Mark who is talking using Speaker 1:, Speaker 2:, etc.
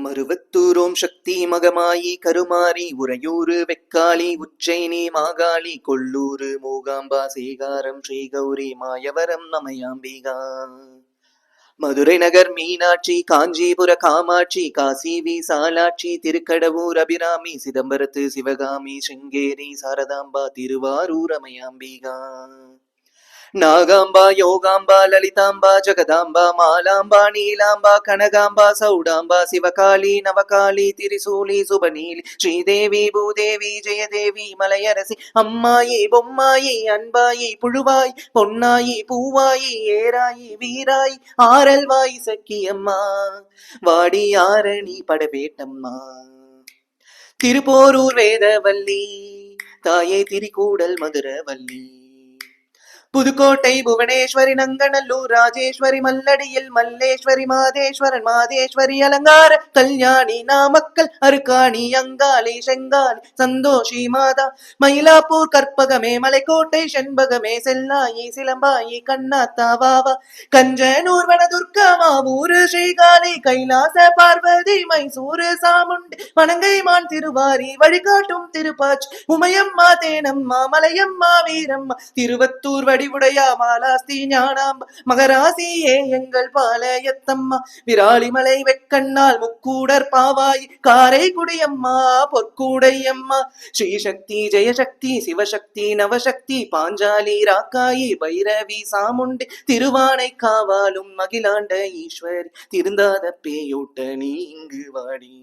Speaker 1: மருவத்தூரோம் சக்தி மகமாயி கருமாரி உறையூரு வெக்காளி உச்சைனி மாகாளி கொல்லூரு மூகாம்பா சேகாரம் ஸ்ரீகௌரி மாயவரம் நமயாம்பிகா மதுரை நகர் மீனாட்சி காஞ்சிபுர காமாட்சி காசி விசாலாட்சி திருக்கடவூர் அபிராமி சிதம்பரத்து சிவகாமி சிங்கேரி சாரதாம்பா திருவாரூர் அமயாம்பிகா நாகாம்பா யோகாம்பா லலிதாம்பா ஜகதாம்பா மாலாம்பா நீலாம்பா கனகாம்பா சௌடாம்பா சிவகாளி நவகாளி திரிசூலி சுபநீலி ஸ்ரீதேவி பூதேவி ஜெயதேவி மலையரசி அம்மாயி பொம்மாயி அன்பாயி புழுவாய் பொன்னாயி பூவாயி ஏராயி வீராய் ஆரல்வாய் சக்கியம்மா வாடி ஆரணி படவேட்டம்மா திருப்போரூர் வேதவல்லி தாயே திரிகூடல் மதுரவல்லி புதுக்கோட்டை புவனேஸ்வரி நங்கநல்லூர் ராஜேஸ்வரி மல்லடியில் மல்லேஸ்வரி மாதேஸ்வரன் மாதேஸ்வரி அலங்கார கல்யாணி நாமக்கல் அருக்காணி அங்காளி செங்காளி சந்தோஷி மாதா மயிலாப்பூர் கற்பகமே மலைக்கோட்டை செண்பகமே செல்லாயி சிலம்பாயி கண்ணாத்தாவாவா கஞ்சனூர் வனதுர்கா மாவூரு ஸ்ரீகாளி கைலாச பார்வதி மைசூரு சாமுண்டி வணங்கைமான் திருவாரி வழிகாட்டும் திருப்பாச்சி உமையம்மா தேனம்மா மலையம்மா வீரம்மா திருவத்தூர் வடிவுடையா மாலாஸ்தி ஞானாம் மகராசியே எங்கள் பாளையத்தம்மா விராலிமலை வெக்கண்ணால் முக்கூடர் பாவாய் காரைக்குடியம்மா பொற்கூடையம்மா ஸ்ரீசக்தி ஜெயசக்தி சிவசக்தி நவசக்தி பாஞ்சாலி ராக்காயி பைரவி சாமுண்டி திருவானை காவாலும் மகிழாண்ட ஈஸ்வரி திருந்தாத பேயோட்ட நீ இங்கு வாடி.